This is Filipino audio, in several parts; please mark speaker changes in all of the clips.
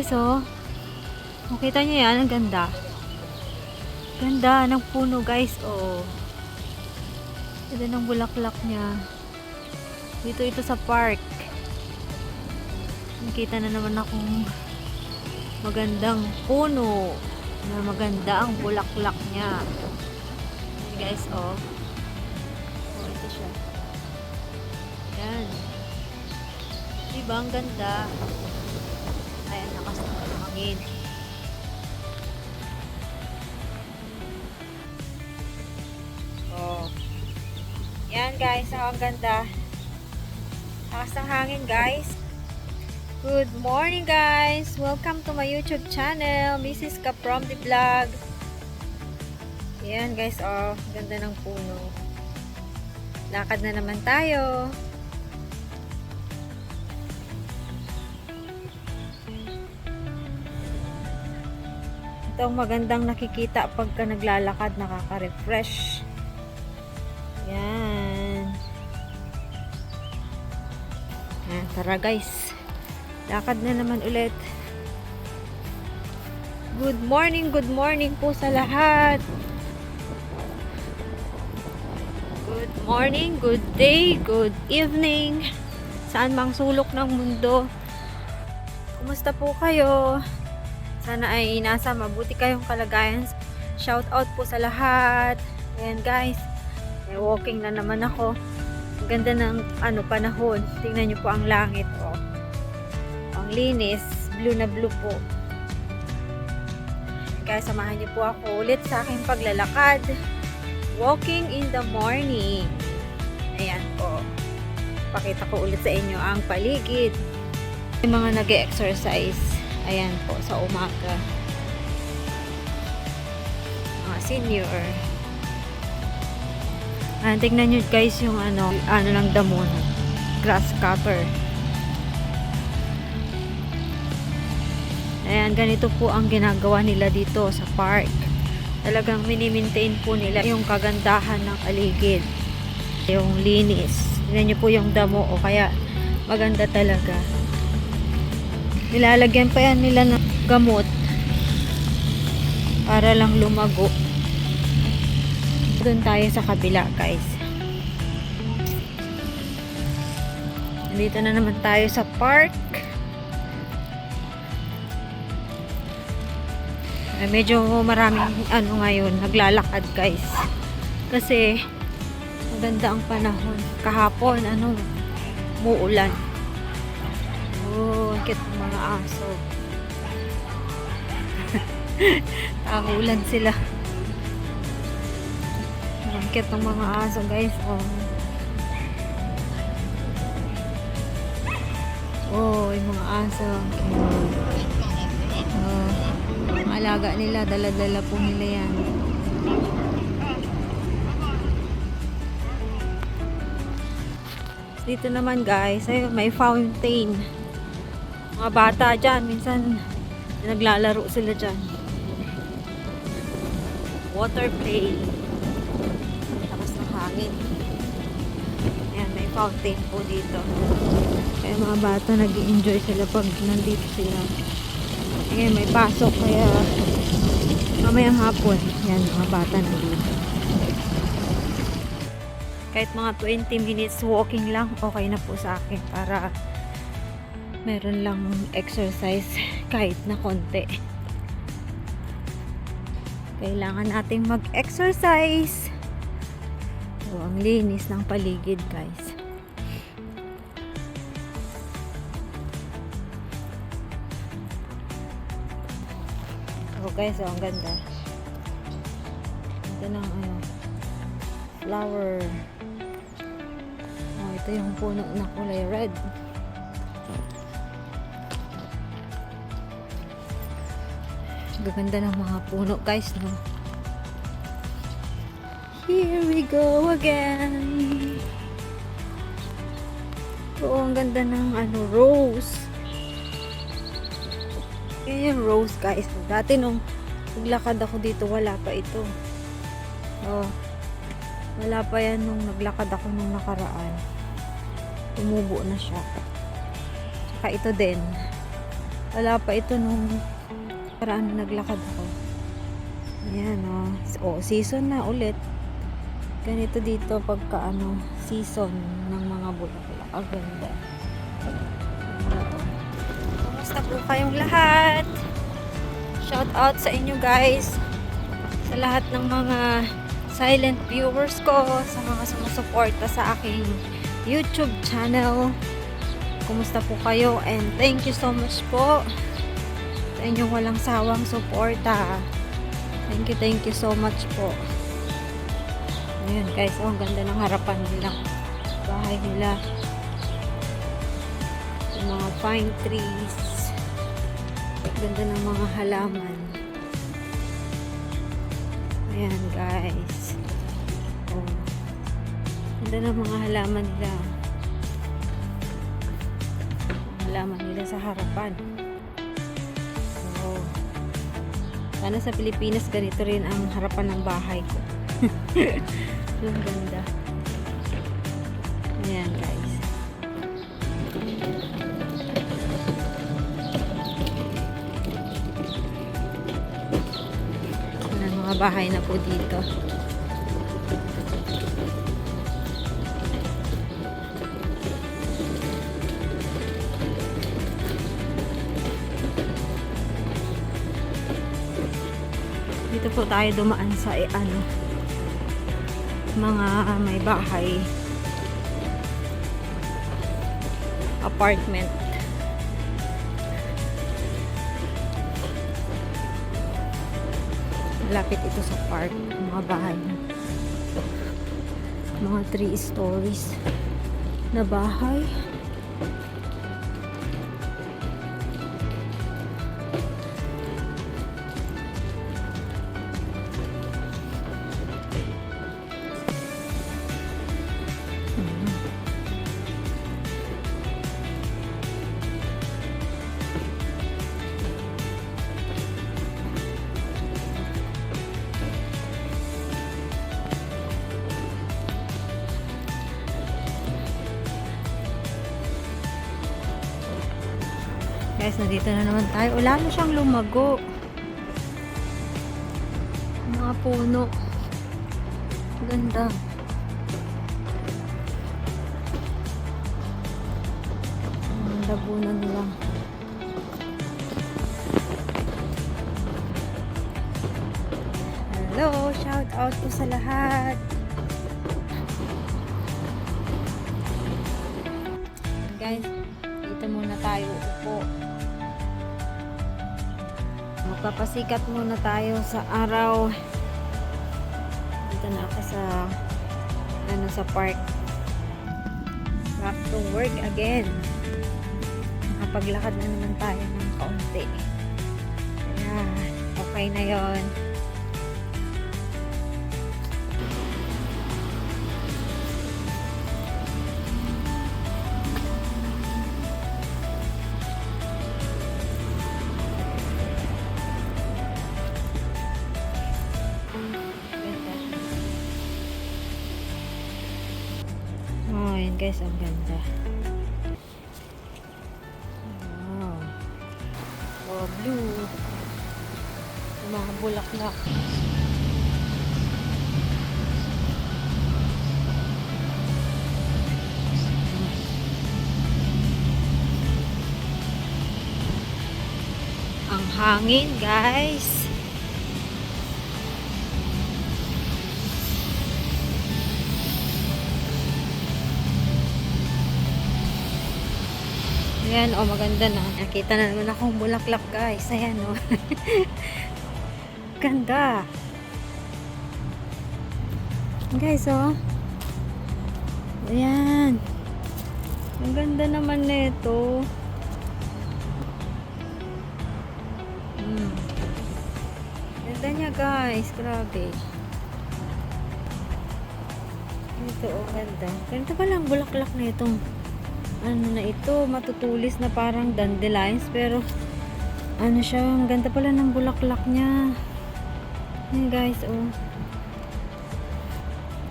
Speaker 1: guys, oh. Makita niyo yan, ang ganda. Ganda ng puno guys, oh. Ganda ng bulaklak niya. Dito ito sa park. Nakita na naman akong magandang puno na maganda ang bulaklak niya. Ayan guys, oh. Oh, ito siya. Ayan. Diba ang ganda? Ayan, lakas ng hangin. Oh. Yan guys, ang ganda. Lakas ng hangin guys. Good morning guys. Welcome to my YouTube channel, Mrs. Kaprom the Vlog. Yan guys, oh, ganda ng puno. Lakad na naman tayo. Ito ang magandang nakikita pagka naglalakad, nakaka-refresh. Yan. Yan, tara guys. Lakad na naman ulit. Good morning po sa lahat. Good morning, good day, good evening. Saan mang sulok ng mundo. Kumusta po kayo? Sana ay nasa mabuti kayong kalagayan. Shout out po sa lahat. Ayan guys. May walking na naman ako. Ang ganda ng panahon. Tingnan niyo po ang langit. Oh. Ang linis. Blue na blue po. Kaya samahan niyo po ako ulit sa aking paglalakad. Walking in the morning. Ayan po. Pakita ko ulit sa inyo ang paligid. Yung mga nag-exercise. Ayan po, sa umaga. Mga senior. Tignan nyo guys yung ano lang damo. Grass cutter. Ayan, ganito po ang ginagawa nila dito sa park. Talagang mini-maintain po nila yung kagandahan ng paligid. Yung linis. Tignan nyo po yung damo o kaya maganda talaga. Nilalagyan pa yan nila ng gamot para lang lumago. Doon tayo sa kabila guys. Nandito na naman tayo sa park. Medyo maraming ngayon naglalakad guys. Kasi maganda ang panahon. Kahapon muulan. Oh, ang cute ng mga aso. Tahulan sila. Ang cute ng mga aso guys. Oh, yung mga aso. Oh, ang alaga nila, dala-dala po nila yan. Dito naman guys, ay may fountain. Mga bata dyan, minsan naglalaro sila dyan. Water play. Tapos ng hangin. Ayan, may fountain po dito. Kaya mga bata nag-i-enjoy sila pag nandito sila. Ayan, may pasok kaya mamayang hapon. Ayan, mga bata nandito. Kahit mga 20 minutes walking lang, okay na po sa akin para meron lang exercise kahit na konti. Kailangan nating mag-exercise. So, ang linis ng paligid guys. So guys, ang ganda. Ito ng flower. Ito yung puno na kulay red. Gaganda ng mga puno guys, no? Here we go again. Oo, ang ganda ng rose. Yan yung rose guys. Dati nung naglakad ako dito, wala pa ito. Oh, wala pa yan nung naglakad ako nung nakaraan. Tumubo na siya. Saka ito din. Wala pa ito nung paraan naglakad ako. Ayan o. Oh. Season na ulit. Ganito dito pagka season ng mga bulaklak. Ang ganda. Kumusta po kayong lahat? Shout out sa inyo guys. Sa lahat ng mga silent viewers ko. Sa mga sumusuporta sa aking YouTube channel. Kumusta po kayo? And thank you so much po sa inyong walang sawang suporta. Thank you so much po. Ayan guys, oh, ang ganda ng harapan nila. Bahay nila. Yung mga pine trees. Ganda ng mga halaman. Ayan guys. Oh. Ganda ng mga halaman nila. Halaman nila sa harapan. Oh. Sana sa Pilipinas ganito rin ang harapan ng bahay ko. Ang ganda. Ayan guys. Mga bahay na po dito. Dito po tayo dumaan sa mga may bahay, apartment. Malapit ito sa park, mga bahay, mga 3 stories na bahay. Guys, nandito na naman tayo. Wala na siyang lumago. Mga puno. Ganda. Ang labunan nila. Hello! Shout out po sa lahat. Guys, dito muna tayo upo. Magpapasikat muna tayo sa araw. Dito na ako sa park. Back to work again. Nakapaglakad na naman tayo ng kaunti. Kaya okay na yon. Ayan guys, ang ganda. Wow. Oh, blue. Yung mga bulaklak. Ang hangin guys. Ayan, oh, maganda na. Nakita na naman akong bulaklak, guys. Ayan, oh. Ganda. Guys, oh. Ayan. Ang ganda naman nito. Ganda niya, guys. Grabe. Ito, oh, ganda. Ganito pa lang bulaklak na itong na ito, matutulis na parang dandelions, pero siya, ang ganda pala ng bulaklak niya. Ayan guys, oh,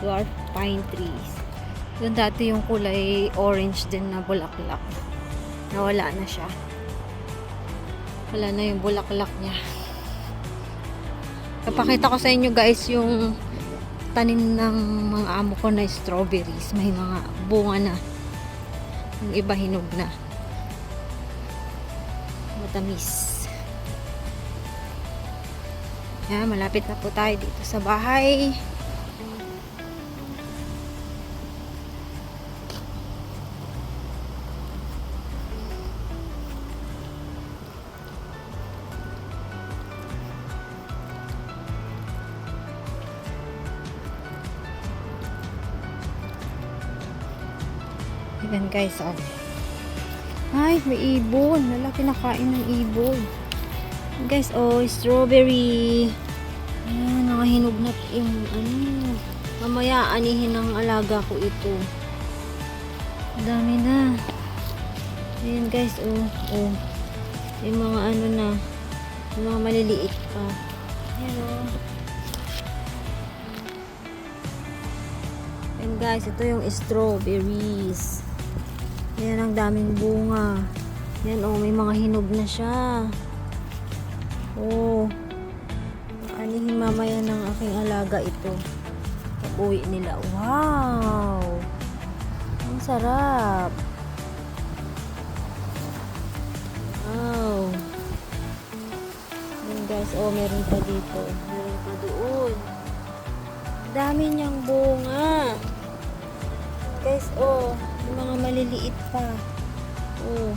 Speaker 1: dwarf pine trees. Doon dati yung kulay orange din na bulaklak, nawala na siya. Wala na yung bulaklak niya. Kapakita ko sa inyo guys yung tanim ng mga amo ko na strawberries. May mga bunga na. Yung iba hinog na. Matamis. Yan, malapit na po tayo dito sa bahay. Ayan guys, oh. Ay, may ibon. Lalaki nakain ng ibon. Guys, oh, strawberry. Ayan, nakahinog na yung ano. Mamaya, anihin ng alaga ko ito. Dami na. Ayan guys, oh. Oh. Yung mga ano na. Yung mga maliliit pa. Ayan, oh. Ayan guys, ito yung strawberries. Ayan, ang daming bunga. Ayan, oh, may mga hinog na siya. Oh. Anihin mamaya ng aking alaga ito. Pag-uwi nila. Wow! Ang sarap. Wow. Ayan guys, oh, meron pa dito. Meron pa doon. Dami niyang bunga. Guys, oh, yung mga maliliit pa. Oh.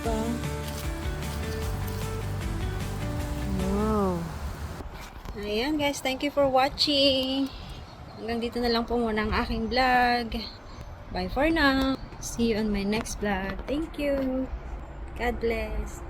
Speaker 1: Diba? Wow. Ayan guys, thank you for watching. Hanggang dito na lang po muna ang aking vlog. Bye for now. See you on my next vlog. Thank you. God bless.